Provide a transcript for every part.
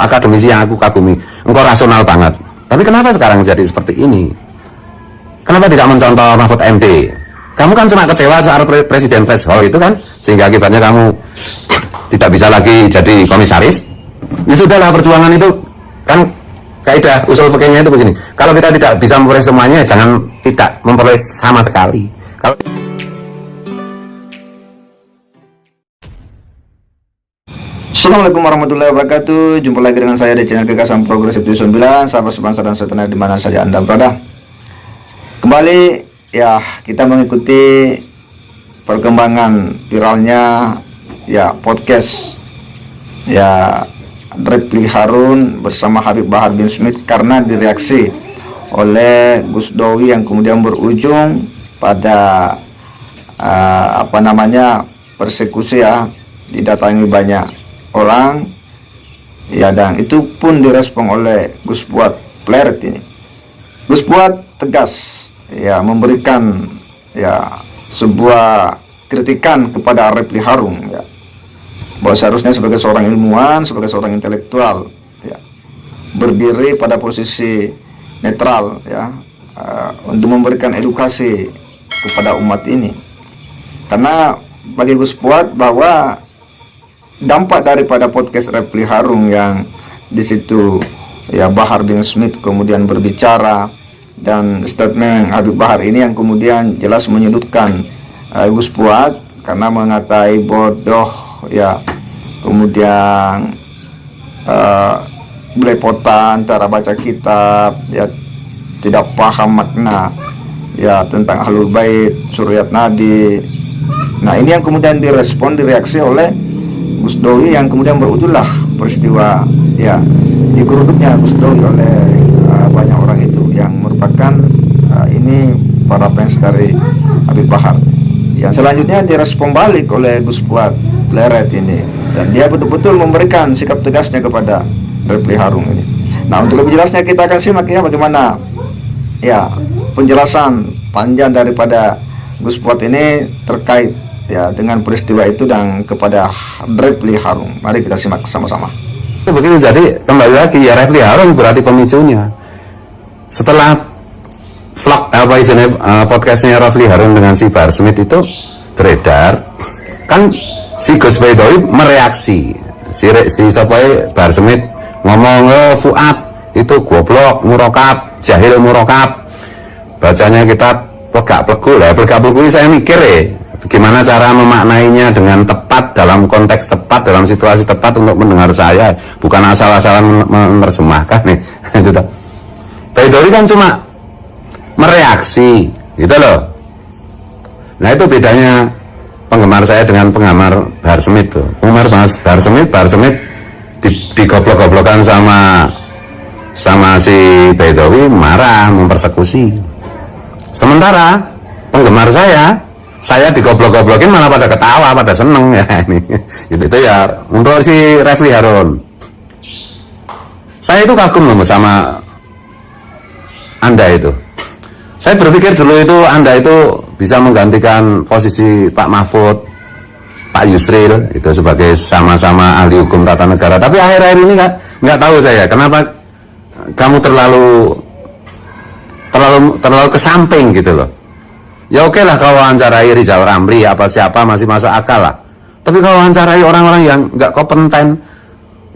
akademisi yang aku kagumi, engkau rasional banget. Tapi kenapa sekarang jadi seperti ini? Kenapa tidak mencontoh Mahfud MD? Kamu kan cuma kecewa soal presiden threshold itu kan, sehingga akibatnya kamu tidak bisa lagi jadi komisaris. Ya sudahlah, perjuangan itu kan kaidah usul fikihnya itu begini. Kalau kita tidak bisa memperoleh semuanya, jangan tidak memperoleh sama sekali. Kalau Assalamualaikum warahmatullahi wabarakatuh. Jumpa lagi dengan saya di channel Gagasan Progresif 9, sahabat sebangsa dan setanah di mana saja Anda berada. Kembali ya, kita mengikuti perkembangan viralnya ya podcast ya Refly Harun bersama Habib Bahar bin Smith karena direaksi oleh Gus Dowi yang kemudian berujung pada persekusi ya, didatangi banyak orang ya, dan itu pun direspon oleh Gus Fuad Pleret ini. Gus Fuad tegas ya memberikan ya sebuah kritikan kepada Refly Harun ya, bahwa seharusnya sebagai seorang ilmuwan, sebagai seorang intelektual ya, berdiri pada posisi netral ya, untuk memberikan edukasi kepada umat ini. Karena bagi Gus Fuad bahwa dampak daripada podcast Refly Harun yang di situ ya Bahar bin Smith kemudian berbicara, dan statement Habib Bahar ini yang kemudian jelas menyudutkan Gus Fuad karena mengatai bodoh ya, kemudian belepotan cara baca kitab ya, tidak paham makna ya tentang Ahlul Bait, Suriat Nabi. Nah, ini yang kemudian direspon, direaksi oleh Gus Dowi yang kemudian berujunglah peristiwa ya digeruduknya Gus Dowi oleh banyak orang itu yang merupakan ini para fans dari Habib Bahar. Yang selanjutnya direspon balik oleh Gus Fuad Pleret ini, dan dia betul-betul memberikan sikap tegasnya kepada Refly Harun ini. Nah, untuk lebih jelasnya kita akan simak ya bagaimana ya penjelasan panjang daripada Gus Fuad ini terkait ya dengan peristiwa itu dan kepada Refly Harun. Mari kita simak sama-sama. Begitu, jadi kembali lagi ya, Refly Harun berarti pemicunya. Setelah vlog podcastnya Refly Harun dengan si Bahar Smith itu beredar, kan si Gus Baidowi mereaksi si Sopai Bahar Smith ngomong, Fuad itu goblok, murokap, jahil murokap, bacanya kitab plegak-plegu lah. Plegak-plegu ini saya mikir bagaimana cara memaknainya dengan tepat, dalam konteks tepat, dalam situasi tepat untuk mendengar saya, bukan asal-asalan menerjemahkan nih. Itu tak. Baidowi kan cuma mereaksi gitu loh. Nah, itu bedanya penggemar saya dengan penggemar Bahar Smith tuh. Penggemar Bahar Smith digoblok-goblokan sama si Baidowi, marah, mempersekusi. Sementara penggemar saya digoblok-goblokin malah pada ketawa, pada seneng ya ini. Itu ya untuk si Refly Harun. Saya itu kagum loh sama Anda itu. Saya berpikir dulu itu Anda itu bisa menggantikan posisi Pak Mahfud, Pak Yusril itu sebagai sama-sama ahli hukum tata negara. Tapi akhir-akhir ini nggak tahu saya kenapa kamu terlalu ke samping gitu loh. Ya oke lah kau wawancarai Rizal Ramli apa siapa masih masuk akal lah. Tapi kau wawancarai orang-orang yang nggak kompeten,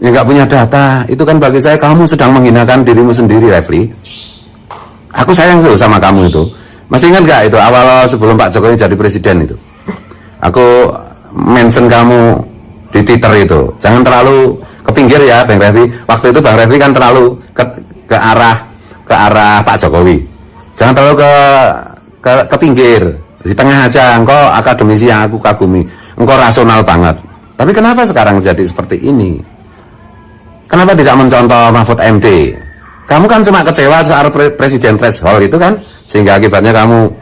yang nggak punya data, itu kan bagi saya kamu sedang menghinakan dirimu sendiri, Refly. Aku sayang tuh sama kamu itu. Masih ingat gak itu awal sebelum Pak Jokowi jadi presiden itu? Aku mention kamu di Twitter itu. Jangan terlalu ke pinggir ya, Bang Refly. Waktu itu Bang Refly kan terlalu ke arah Pak Jokowi. Jangan terlalu ke pinggir, di tengah aja. Engkau akademisi yang aku kagumi, engkau rasional banget. Tapi kenapa sekarang jadi seperti ini? Kenapa tidak mencontoh Mahfud MD? Kamu kan cuma kecewa soal presiden threshold itu kan, sehingga akibatnya kamu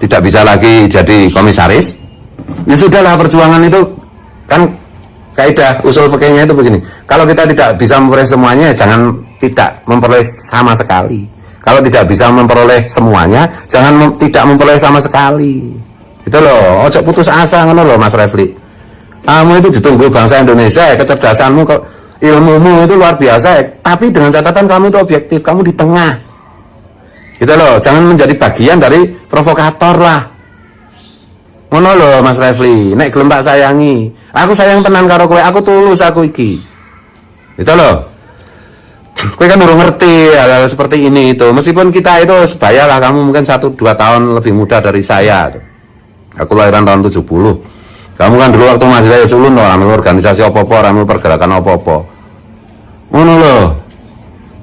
tidak bisa lagi jadi komisaris. Ya sudahlah, perjuangan itu kan kaidah usul fikihnya itu begini. Kalau kita tidak bisa memperoleh semuanya, jangan tidak memperoleh sama sekali. Kalau tidak bisa memperoleh semuanya, jangan tidak memperoleh sama sekali. Itu loh, ojo putus asa ngono loh Mas Refly. Kamu itu ditunggu bangsa Indonesia ya, kecerdasanmu ilmumu itu luar biasa ya, tapi dengan catatan kamu itu objektif, kamu di tengah gitu loh, jangan menjadi bagian dari provokator lah. Ngono lho Mas Refli, nek gelem tak sayangi, aku sayang tenan karo kowe, aku tulus aku iki. Gitu loh. Kowe kan urung ngerti hal-hal seperti ini itu. Meskipun kita itu sebaya lah, kamu mungkin 1-2 tahun lebih muda dari saya. Aku lahiran tahun 70. Kamu kan dulu waktu masih saya culun loh, ambil organisasi apa-apa, ambil pergerakan apa-apa. Ngono lho.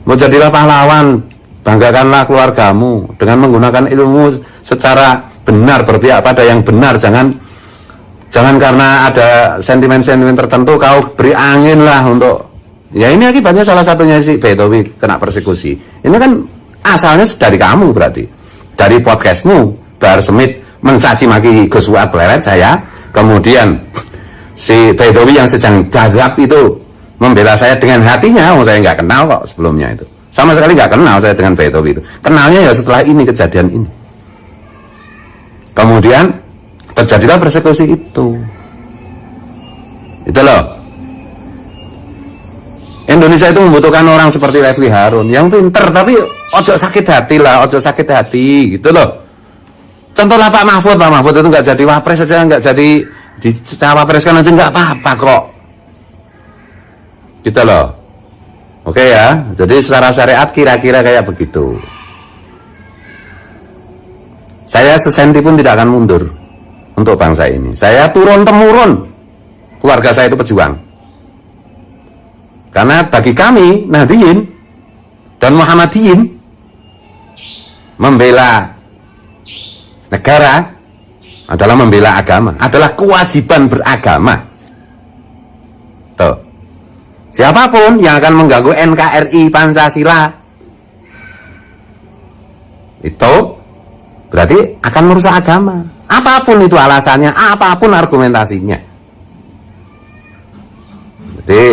Mau jadilah pahlawan, banggakanlah keluargamu dengan menggunakan ilmu secara benar, berpihak pada yang benar. Jangan karena ada sentimen-sentimen tertentu kau beri angin lah untuk, ya ini akibatnya salah satunya si Betowi kena persekusi. Ini kan asalnya dari kamu, berarti dari podcastmu Bahar Smith mencaci maki Gus Fuad Pleret saya, kemudian si Betowi yang sedang jagap itu membela saya dengan hatinya. Saya nggak kenal kok sebelumnya itu, sama sekali nggak kenal saya dengan Betowi itu, kenalnya ya setelah ini kejadian ini. Kemudian terjadilah persekusi itu loh. Indonesia itu membutuhkan orang seperti Refli Harun yang pinter, tapi ojo sakit hati lah, ojo sakit hati gitu loh. Contohlah Pak Mahfud itu nggak jadi wapres aja, nggak jadi dicawapreskan aja nggak apa-apa kok gitu loh. Oke ya, jadi secara syariat kira-kira kayak begitu. Saya sesenti pun tidak akan mundur untuk bangsa ini. Saya turun-temurun, keluarga saya itu pejuang. Karena bagi kami, Nahdliyin dan Muhammadiyin, membela negara adalah membela agama, adalah kewajiban beragama. Tuh. Siapapun yang akan mengganggu NKRI Pancasila, itu berarti akan merusak agama. Apapun itu alasannya, apapun argumentasinya. Jadi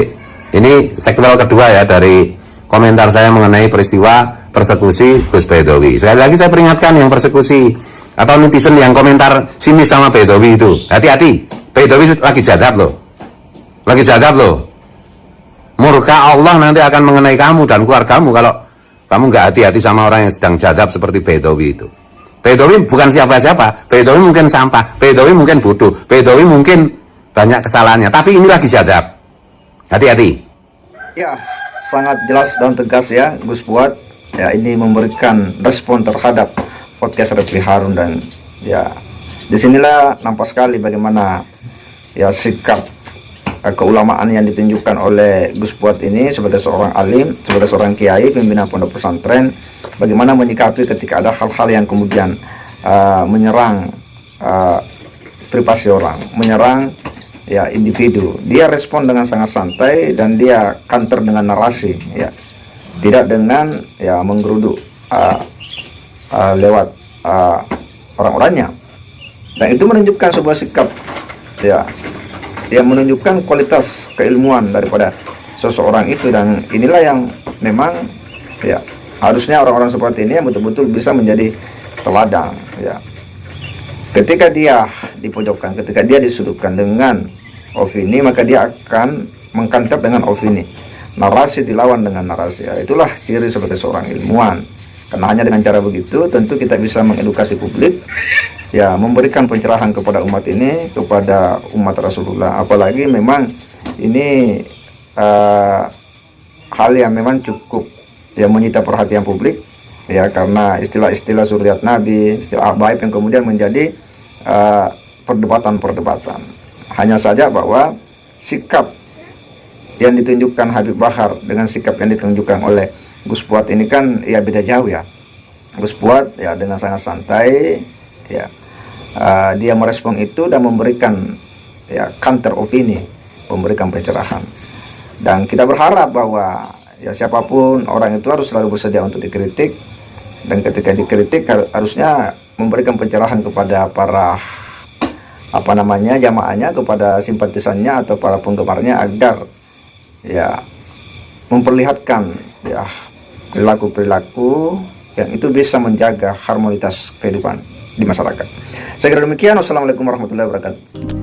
ini sequel kedua ya dari komentar saya mengenai peristiwa persekusi Gus Baidowi. Sekali lagi saya peringatkan yang persekusi atau netizen yang komentar sinis sama Baidowi itu, hati-hati. Baidowi lagi jadab loh. Lagi jadab loh. Murka Allah nanti akan mengenai kamu dan keluargamu kalau kamu nggak hati-hati sama orang yang sedang jadab seperti Baidowi itu. Baidowi bukan siapa-siapa, Baidowi mungkin sampah, Baidowi mungkin bodoh, Baidowi mungkin banyak kesalahannya, tapi ini lagi jadab. Hati-hati. Ya, sangat jelas dan tegas ya Gus Fuad. Ya, ini memberikan respon terhadap podcast Refli Harun, dan ya disinilah nampak sekali bagaimana ya sikap keulamaan yang ditunjukkan oleh Gus Fuad ini sebagai seorang alim, sebagai seorang kiai, pimpinan pondok pesantren, bagaimana menyikapi ketika ada hal-hal yang kemudian menyerang privasi orang, menyerang ya individu. Dia respon dengan sangat santai dan dia counter dengan narasi, ya, tidak dengan ya menggeruduk lewat orang-orangnya. Dan itu menunjukkan sebuah sikap ya yang menunjukkan kualitas keilmuan daripada seseorang itu, dan inilah yang memang ya harusnya orang-orang seperti ini yang betul-betul bisa menjadi teladan ya. Ketika dia dipojokkan, ketika dia disudutkan dengan opini, maka dia akan mengkantap dengan opini. Narasi dilawan dengan narasi. Ya, itulah ciri sebagai seorang ilmuwan. Karena hanya dengan cara begitu tentu kita bisa mengedukasi publik, ya, memberikan pencerahan kepada umat ini, kepada umat Rasulullah. Apalagi memang ini hal yang memang cukup yang menyita perhatian publik, ya, karena istilah-istilah zuriat Nabi, istilah baik yang kemudian menjadi perdebatan-perdebatan. Hanya saja bahwa sikap yang ditunjukkan Habib Bahar dengan sikap yang ditunjukkan oleh Gus Fuad ini kan ya beda jauh ya. Gus Fuad ya dengan sangat santai ya dia merespon itu dan memberikan ya counter opini, memberikan pencerahan. Dan kita berharap bahwa ya siapapun orang itu harus selalu bersedia untuk dikritik, dan ketika dikritik harusnya memberikan pencerahan kepada para jamaahnya, kepada simpatisannya atau para penggemarnya, agar ya memperlihatkan ya perilaku-perilaku yang itu bisa menjaga harmonitas kehidupan di masyarakat. Saya kira demikian. Wassalamualaikum warahmatullahi wabarakatuh.